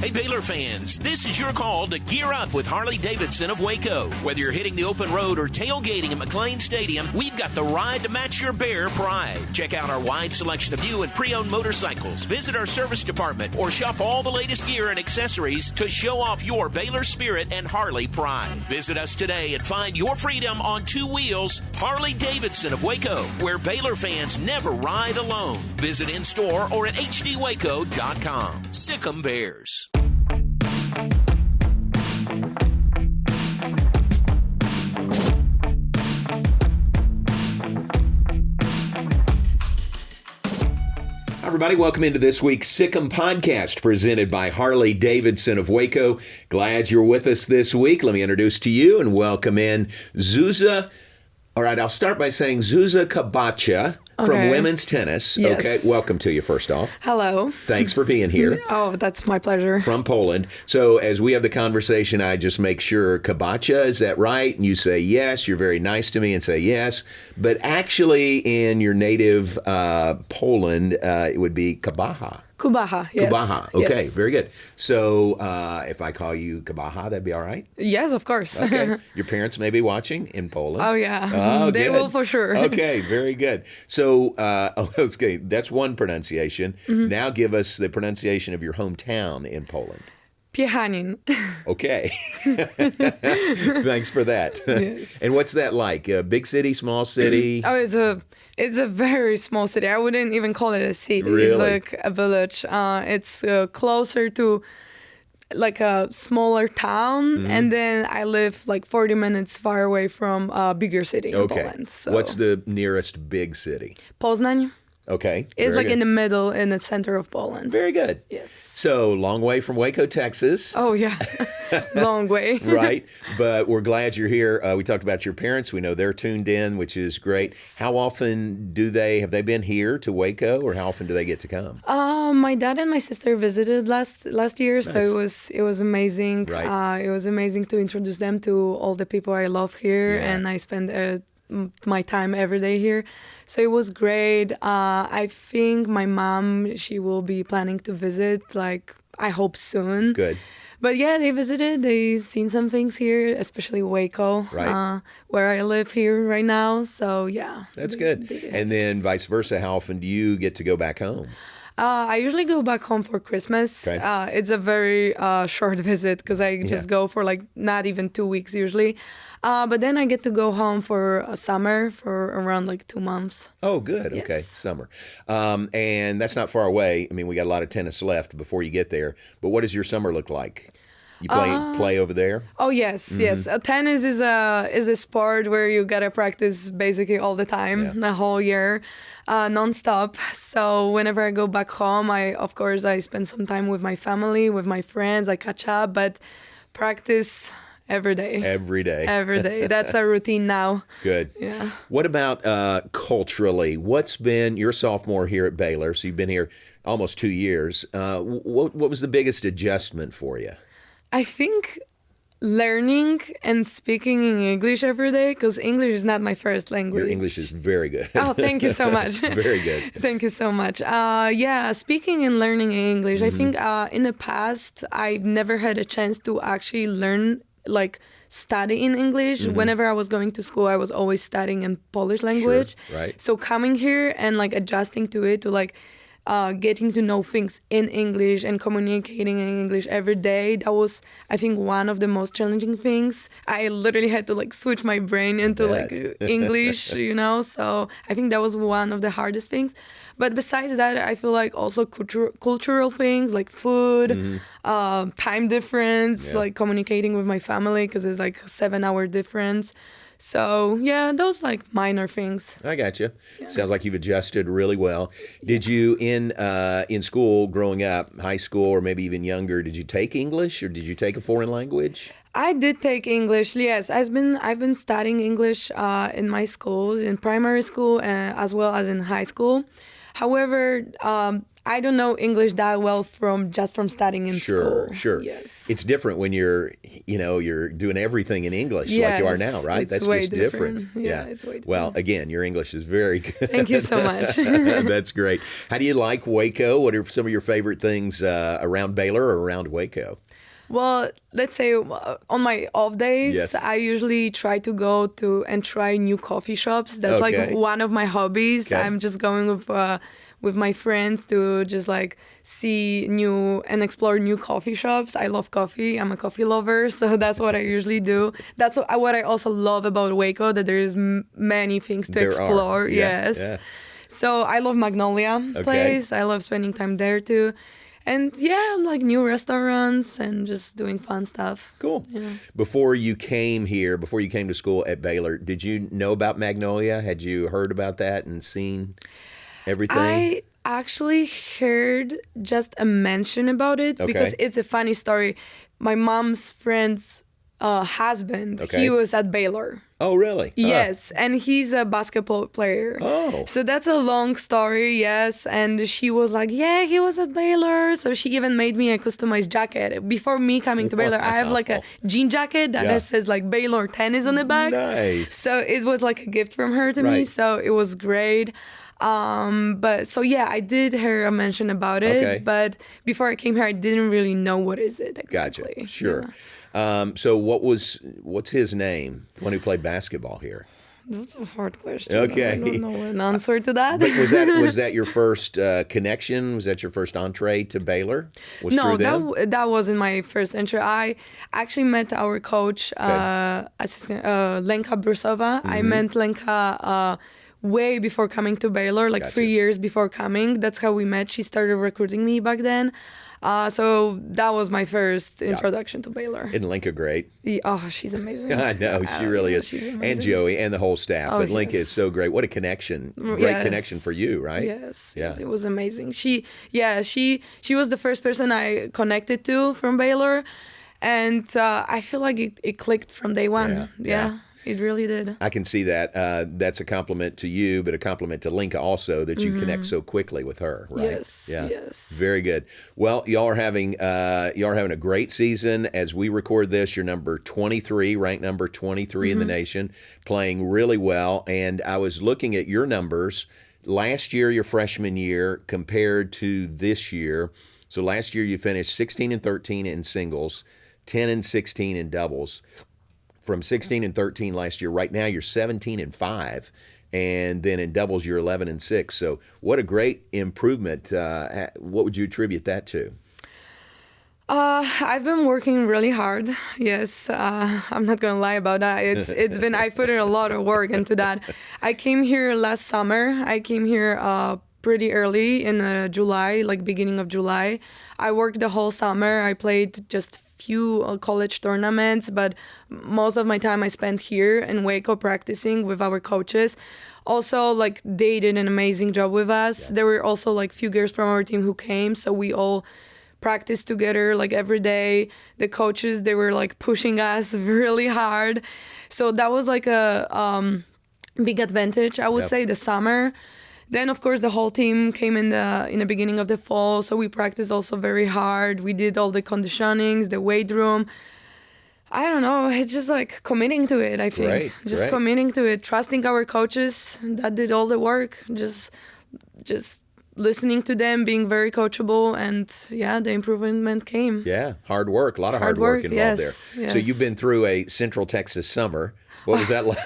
Hey, Baylor fans, this is your call to gear up with Harley-Davidson of Waco. Whether you're hitting the open road or tailgating at McLean Stadium, we've got the ride to match your Bear pride. Check out our wide selection of new and pre-owned motorcycles, visit our service department, or shop all the latest gear and accessories to show off your Baylor spirit and Harley pride. Visit us today and find your freedom on two wheels. Harley-Davidson of Waco, where Baylor fans never ride alone. Visit in-store or at hdwaco.com. Sic Em Bears. Everybody, welcome into this week's Sic Em Podcast presented by Harley-Davidson of Waco. Glad you're with us this week. Let me introduce to you and welcome in Zuza. All right, I'll start by saying Zuzanna Kubacha from women's tennis. Yes. Okay, welcome to you first off. Hello. Thanks for being here. Oh, that's my pleasure. From Poland. So as we have the conversation, I just make sure Kubacha, is that right? And you say yes. You're very nice to me and say yes. But actually in your native Poland, it would be Kubacha. Kubacha, yes. Kubacha. Okay, yes. very good. So if I call you Kubacha, that'd be all right? Yes, of course. Okay. Your parents may be watching in Poland. Oh, yeah. Oh, they good. will for sure. Okay, very good. So, okay, that's one pronunciation. Mm-hmm. Now give us the pronunciation of your hometown in Poland. Piechanin. Okay. Thanks for that. Yes. And what's that like? A big city, small city? Oh, it's a very small city. I wouldn't even call it a city. Really? It's like a village. It's closer to like a smaller town, and then I live like 40 minutes far away from a bigger city in Poland. So. What's the nearest big city? Poznań. Okay. It's like good. in the middle, in the center of Poland. Very good. Yes. So, long way from Waco, Texas. Oh, yeah. Long way. Right. But we're glad you're here. We talked about your parents. We know they're tuned in, which is great. How often have they been here to Waco, or how often do they get to come? My dad and my sister visited last year, so it was amazing. Right. It was amazing to introduce them to all the people I love here, Yeah. and I spend my time every day here. So it was great. I think my mom, she will be planning to visit, like, I hope soon. Good. But yeah, they visited. They seen some things here, especially Waco, Right. where I live here right now. So yeah. That's good. And then vice versa, how often do you get to go back home? I usually go back home for Christmas. Okay. It's a very short visit because I just go for like not even 2 weeks usually. But then I get to go home for summer for around like 2 months. Oh, good. Yes. Okay, summer. And that's not far away. I mean, we got a lot of tennis left before you get there. But what does your summer look like? You play over there? Oh yes, yes. Tennis is a sport where you gotta practice basically all the time, the whole year, nonstop. So whenever I go back home, I spend some time with my family, with my friends. I catch up, but practice every day. Every day. Every day. That's our routine now. Good. Yeah. What about culturally? You're a sophomore here at Baylor, so you've been here almost 2 years. What was the biggest adjustment for you? I think learning and speaking in English every day, because English is not my first language. Your English is very good. Oh, thank you so much. Very good. Thank you so much. Speaking and learning in English. I think in the past, I never had a chance to actually learn, like, study in English. Whenever I was going to school, I was always studying in Polish language. Sure, right. So coming here and like adjusting to it, to like getting to know things in English and communicating in English every day, that was, I think, one of the most challenging things. I literally had to like switch my brain into like English, so I think that was one of the hardest things. But besides that, I feel like also cultural things like food, time difference, like communicating with my family, because it's like a 7-hour difference. So, yeah, those like minor things. I got you. Yeah. Sounds like you've adjusted really well. Did you, in school growing up, high school or maybe even younger, did you take English or did you take a foreign language? I did take English, yes. I've been studying English in my schools, in primary school as well as in high school. However, I don't know English that well from studying in school. Sure. Yes. It's different when you're doing everything in English like you are now, right? It's That's way just different. Yeah, it's way different. Well, again, your English is very good. Thank you so much. That's great. How do you like Waco? What are some of your favorite things around Baylor or around Waco? Well, let's say on my off days, Yes. I usually try to go to and try new coffee shops. That's Okay. like one of my hobbies. Okay. I'm just going with my friends to just like see new and explore new coffee shops. I love coffee. I'm a coffee lover, so that's what I usually do. That's what I also love about Waco, that there is many things to There are. explore. Yeah, Yes. yeah. So I love Magnolia place. I love spending time there too. And yeah, like new restaurants and just doing fun stuff. Cool. Yeah. Before you came to school at Baylor, did you know about Magnolia? Had you heard about that and seen everything? I actually heard just a mention about it because it's a funny story. My mom's friend's husband, he was at Baylor. Oh, really? Yes, and he's a basketball player. Oh. So that's a long story, yes. And she was like, yeah, he was at Baylor. So she even made me a customized jacket. Before me coming to Baylor, I have like a jean jacket that says like Baylor tennis on the back. Nice. So it was like a gift from her to me. So it was great. But so yeah, I did hear a mention about it. Okay. But before I came here, I didn't really know what is it exactly. Gotcha. Sure. Yeah. So what's his name? The one who played basketball here? That's a hard question. Okay. I don't know an answer to that. But was that your first connection? Was that your first entree to Baylor? No, through them? that wasn't my first entry. I actually met our coach, assistant, Lenka Brusova. I met Lenka way before coming to Baylor, like 3 years before coming. That's how we met. She started recruiting me back then. So that was my first introduction to Baylor. Isn't Linka great? Oh, she's amazing. I know, she really is. She's amazing. And Joey and the whole staff. Oh, But Linka yes. is so great. What a connection. Great connection for you, right? Yes. Yeah. Yes, it was amazing. She was the first person I connected to from Baylor. And I feel like it clicked from day one. Yeah. It really did. I can see that. That's a compliment to you, but a compliment to Linka also that you connect so quickly with her, right? Yes. Yeah. Yes. Very good. Well, y'all are having a great season. As we record this, you're number 23, ranked number 23 in the nation, playing really well. And I was looking at your numbers last year, your freshman year, compared to this year. So last year you finished 16-13 in singles, 10-16 in doubles. From 16-13 last year, right now you're 17-5, and then in doubles you're 11-6. So what a great improvement. What would you attribute that to? I've been working really hard. Yes, I'm not gonna lie about that. It's been I put in a lot of work into that. I came here last summer. I came here pretty early in July, like beginning of July. I worked the whole summer. I played just few college tournaments, but most of my time I spent here in Waco practicing with our coaches. Also, like, they did an amazing job with us. There were also like few girls from our team who came, so we all practiced together like every day. The coaches, they were like pushing us really hard. So that was like a big advantage, I would say, the summer. Then, of course, the whole team came in the beginning of the fall, so we practiced also very hard. We did all the conditionings, the weight room. I don't know, it's just like committing to it, I think. Just committing to it, trusting our coaches that did all the work, just listening to them, being very coachable, and the improvement came. Yeah, hard work, a lot of hard work involved there. Yes. So you've been through a Central Texas summer. What was that like?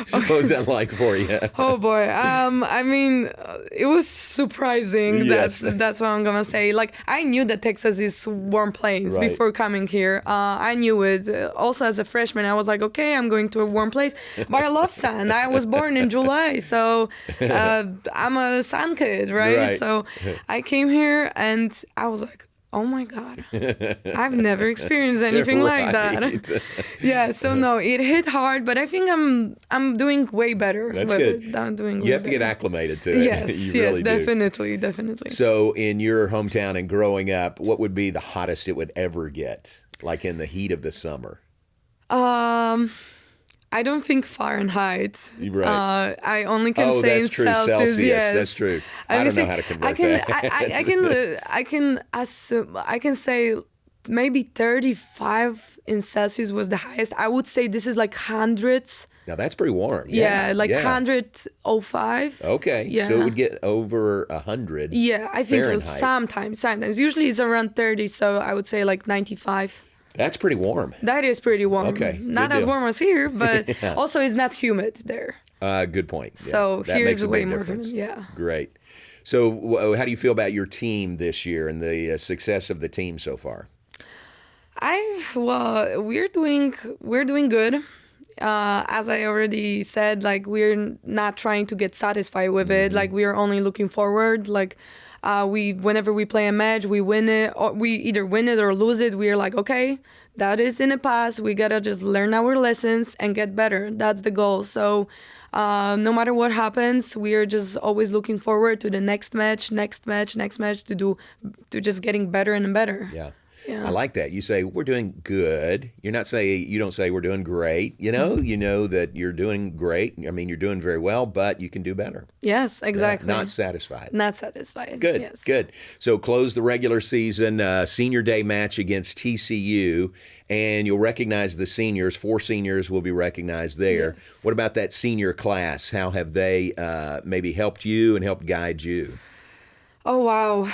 What was that like for you? Oh boy, I mean, it was surprising. Yes. That's what I'm gonna say. Like, I knew that Texas is warm place before coming here. I knew it. Also, as a freshman, I was like, okay, I'm going to a warm place. But I love sun. I was born in July, so I'm a sun kid, right? So I came here and I was like, oh my God, I've never experienced anything like that. So no, it hit hard, but I think I'm doing way better. That's good. You have to get acclimated to it. Yes, really definitely. So in your hometown and growing up, what would be the hottest it would ever get, like in the heat of the summer? I don't think Fahrenheit. Right. I only can say in that's true. Celsius. Yes, That's true. I don't know how to convert that. I can say maybe 35 in Celsius was the highest. I would say this is like hundreds. Now that's pretty warm. Yeah, like 105. Okay. Yeah. So it would get over 100. Yeah, I think Fahrenheit. so. Sometimes. Usually it's around 30, so I would say like 95. That's pretty warm. That is pretty warm. Okay. Not good as deal. warm as here, but also it's not humid there. Good point. Yeah, So that here's makes a way big more difference. humid. Yeah. Great. So how do you feel about your team this year and the success of the team so far? We're doing good. As I already said, like we're not trying to get satisfied with it. Like we are only looking forward. Like whenever we play a match, we win it, or we either win it or lose it. We are like, okay, that is in the past. We gotta just learn our lessons and get better. That's the goal. So no matter what happens, we are just always looking forward to the next match, to just getting better and better. Yeah. Yeah. I like that. You say we're doing good. You don't say we're doing great. You know that you're doing great. I mean, you're doing very well, but you can do better. Yes, exactly. Not satisfied. Not satisfied. Good. Yes. Good. So close the regular season, senior day match against TCU, and you'll recognize the seniors. 4 seniors will be recognized there. Yes. What about that senior class? How have they maybe helped you and helped guide you? Oh, wow.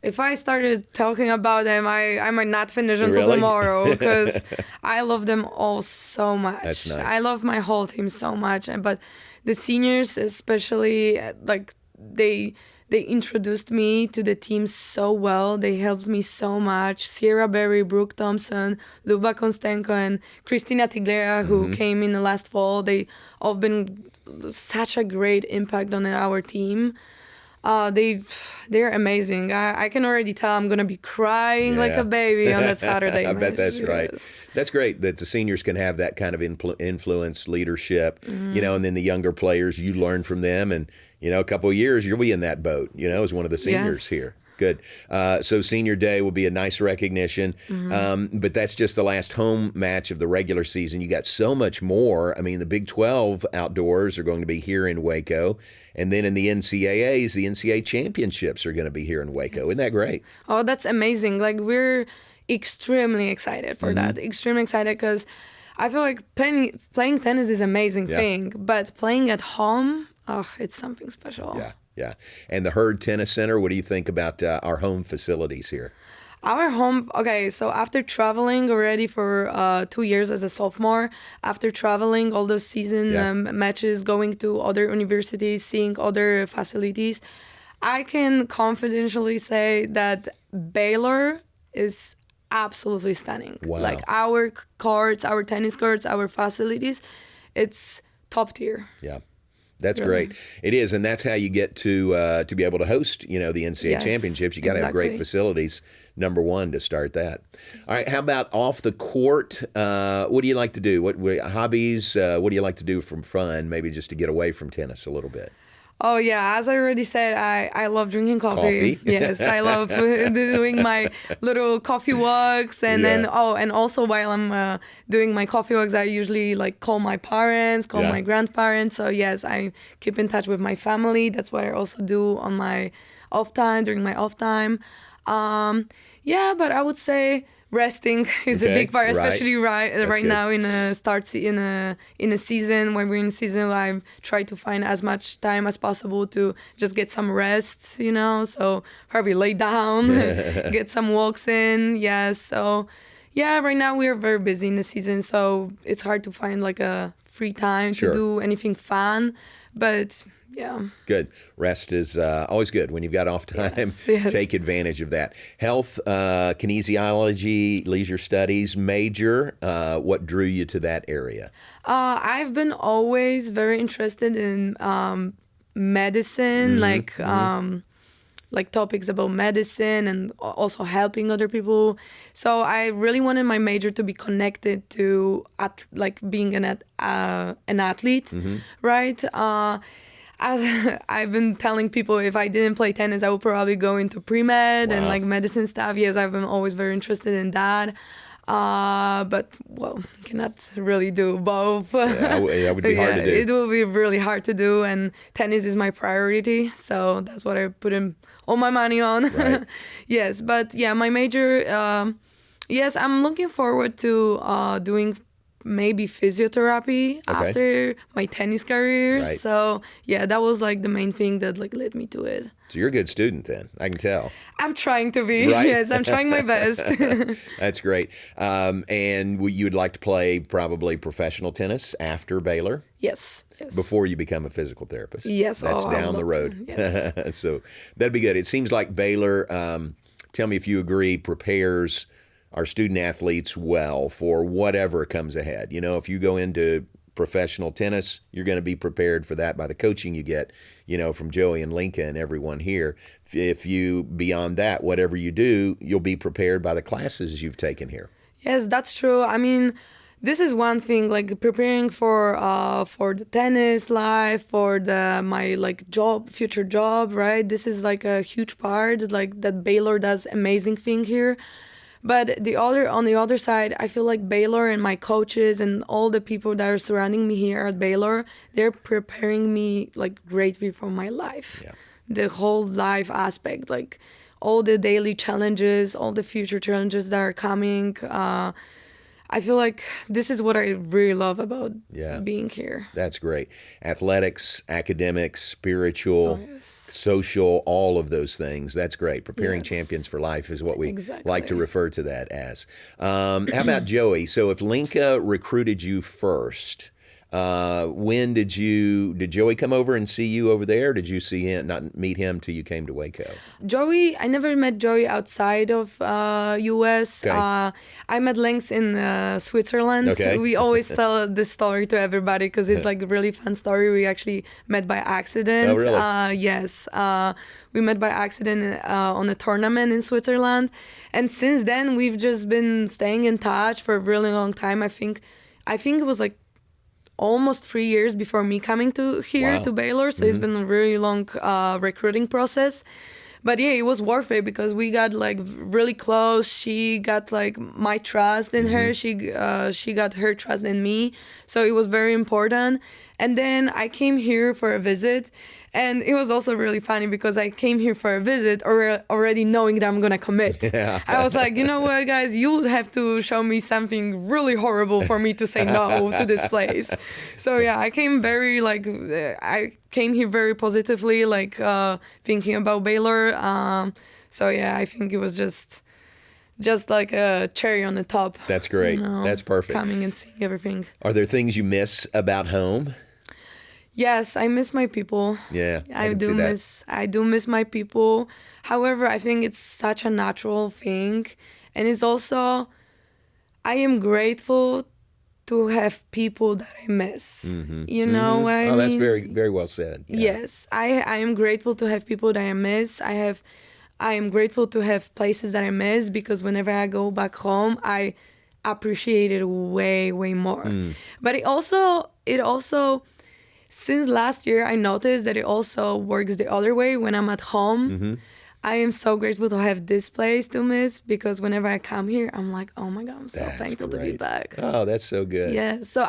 If I started talking about them, I might not finish until Really? tomorrow because I love them all so much. That's nice. I love my whole team so much, but the seniors especially, like they introduced me to the team so well. They helped me so much. Sierra Berry, Brooke Thompson, Luba Konstenko, and Christina Tiglera, who came in the last fall. They all been such a great impact on our team. They're amazing. I can already tell I'm gonna be crying like a baby on that Saturday. I bet that's right. Yes. That's great that the seniors can have that kind of influence, leadership, and then the younger players, you learn from them, and a couple of years you'll be in that boat, as one of the seniors here. Good. So senior day will be a nice recognition, but that's just the last home match of the regular season. You got so much more. I mean, the Big 12 outdoors are going to be here in Waco, and then in the NCAAs, the NCAA championships are going to be here in Waco. Isn't that great? Oh, that's amazing. Like we're extremely excited for that. Extremely excited because I feel like playing tennis is an amazing thing, but playing at home, it's something special. Yeah. And the Hurd Tennis Center, what do you think about our home facilities here? Our home, okay, so after traveling already for 2 years as a sophomore, after traveling all those season matches, going to other universities, seeing other facilities, I can confidentially say that Baylor is absolutely stunning. Wow. Like our courts, our tennis courts, our facilities, it's top tier. Yeah. That's great. It is, and that's how you get to be able to host, the NCAA championships. You got to have great facilities. Number one to start that. All right, how about off the court? What do you like to do? What hobbies? What do you like to do for fun? Maybe just to get away from tennis a little bit. Oh, yeah. As I already said, I love drinking coffee. Yes, I love doing my little coffee walks. And then, and also while I'm doing my coffee walks, I usually call my parents, call my grandparents. So, yes, I keep in touch with my family. That's what I also do on my off time, during my off time. But I would say resting is a big part, especially right now in a in a season when we're in season. I try to find as much time as possible to just get some rest, So probably lay down, get some walks in. Yes. So right now we are very busy in the season, so it's hard to find a free time to do anything fun, but. Yeah. Good. Rest is always good. When you've got off time, yes. Take advantage of that. Health, kinesiology, leisure studies major. What drew you to that area? I've been always very interested in medicine, like topics about medicine and also helping other people. So I really wanted my major to be connected to being an athlete, right? As I've been telling people, if I didn't play tennis, I would probably go into pre-med and medicine stuff. Yes, I've been always very interested in that. But well, cannot really do both. That would be hard to do. It will be really hard to do, and tennis is my priority, so that's what I put in all my money on. Right. Yes, but yeah, my major. Yes, I'm looking forward to doing maybe physiotherapy after my tennis career. Right. So yeah, that was like the main thing that like led me to it. So you're a good student then, I can tell. I'm trying to be. Right? Yes, I'm trying my best. That's great. And you would like to play probably professional tennis after Baylor? Yes. Before you become a physical therapist? Yes. That's I down would the love road. to. Yes. So that'd be good. It seems like Baylor, tell me if you agree, prepares our student athletes well for whatever comes ahead. You know, if you go into professional tennis, you're going to be prepared for that by the coaching you get, you know, from Joey and Linka and everyone here. If you, beyond that, whatever you do, you'll be prepared by the classes you've taken here. Yes, that's true. I mean, this is one thing, like preparing for the tennis life, for my like future job, right? This is like a huge part, like that Baylor does amazing thing here. But on the other side, I feel like Baylor and my coaches and all the people that are surrounding me here at Baylor, they're preparing me like greatly for my life. Yeah. The whole life aspect, like all the daily challenges, all the future challenges that are coming. I feel like this is what I really love about being here. That's great. Athletics, academics, spiritual, social, all of those things. That's great. Preparing champions for life is what we like to refer to that as. How about Joey? So if Linka recruited you first, when did Joey come over and see you over there? Did you see him, not meet him till you came to Waco? Joey, I never met Joey outside of US. Okay. I met Links in Switzerland. Okay. We always tell this story to everybody because it's like a really fun story. We actually met by accident. Oh, really? Yes. We met by accident on a tournament in Switzerland. And since then, we've just been staying in touch for a really long time. I think it was like almost 3 years before me coming to Baylor. So it's been a really long recruiting process. But yeah, it was worth it because we got like really close. She got like my trust in her. She got her trust in me. So it was very important. And then I came here for a visit. And it was also really funny because I came here for a visit already knowing that I'm going to commit. Yeah. I was like, you know what, guys, you have to show me something really horrible for me to say no to this place. So yeah, I came here very positively, like thinking about Baylor. So yeah, I think it was just like a cherry on the top. That's great. You know, that's perfect. Coming and seeing everything. Are there things you miss about home? Yes, I miss my people. Yeah, I do miss my people. However, I think it's such a natural thing, and it's also I am grateful to have people that I miss. You know what I mean? Oh, that's very, very well said. Yeah. Yes, I am grateful to have people that I miss. I am grateful to have places that I miss because whenever I go back home, I appreciate it way, way more. But it also since last year, I noticed that it also works the other way when I'm at home. I am so grateful to have this place to miss because whenever I come here, I'm like, oh my God, I'm so thankful to be back. Oh, that's so good. Yeah, so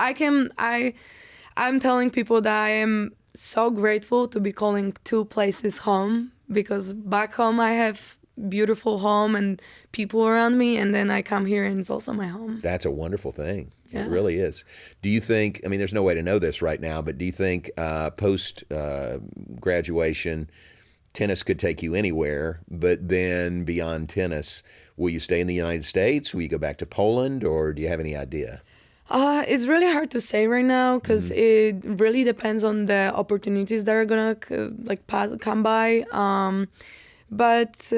I'm telling people that I am so grateful to be calling two places home because back home I have beautiful home and people around me, and then I come here and it's also my home. That's a wonderful thing. Yeah. It really is. Do you think, I mean, there's no way to know this right now, but do you think post graduation, tennis could take you anywhere, but then beyond tennis, will you stay in the United States? Will you go back to Poland, or do you have any idea? It's really hard to say right now because it really depends on the opportunities that are gonna come by. But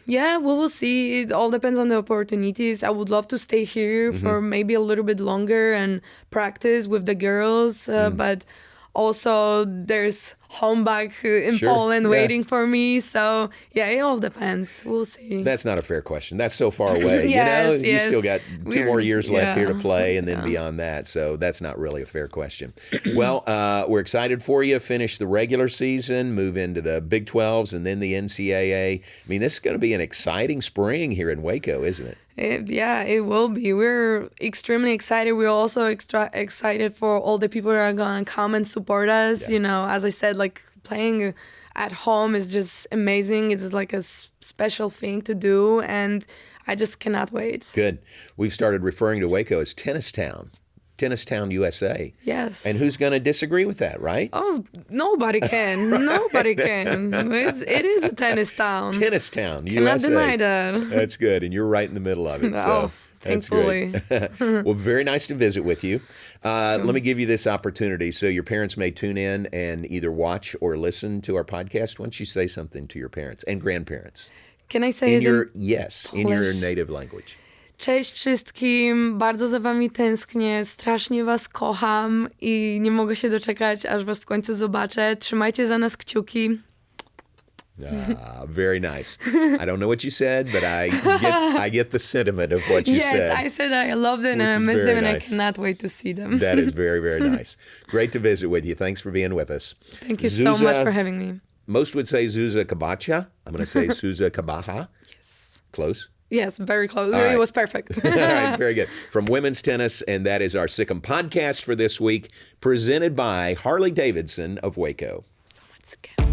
yeah, we will see. It all depends on the opportunities. I would love to stay here for maybe a little bit longer and practice with the girls. But also there's home back in Poland waiting for me. So yeah, it all depends. We'll see. That's not a fair question. That's so far away. Yes, You still got 2 more years left here to play, and then beyond that. So that's not really a fair question. Well, we're excited for you. Finish the regular season, move into the Big 12s, and then the NCAA. I mean, this is going to be an exciting spring here in Waco, isn't it? It will be. We're extremely excited. We're also excited for all the people that are going to come and support us. Yeah. You know, as I said, like playing at home is just amazing. It's like a special thing to do, and I just cannot wait. Good. We've started referring to Waco as Tennis Town. Tennis Town, USA. Yes. And who's going to disagree with that, right? Oh, nobody can. Nobody can. It is a tennis town. Tennis Town, USA. Cannot deny that. That's good. And you're right in the middle of it. So that's thankfully. great. Well, very nice to visit with you. Let me give you this opportunity. So your parents may tune in and either watch or listen to our podcast. Why don't you say something to your parents and grandparents? Can I say in it your in in your native language? Cześć wszystkim, bardzo za wami tęsknię, strasznie was kocham i nie mogę się doczekać, aż was w końcu zobaczę. Trzymajcie za nas kciuki. Very nice. I don't know what you said, but I get the sentiment of what you said. Yes, I said I loved it and I miss them, and I cannot wait to see them. That is very, very nice. Great to visit with you. Thanks for being with us. Thank you so much for having me. Most would say Zuzanna Kubacha. I'm going to say Zuzanna Kubacha. Yes. Close? Yes, very close. All right. It was perfect. All right, very good. From women's tennis, and that is our Sic Em Podcast for this week, presented by Harley Davidson of Waco. So much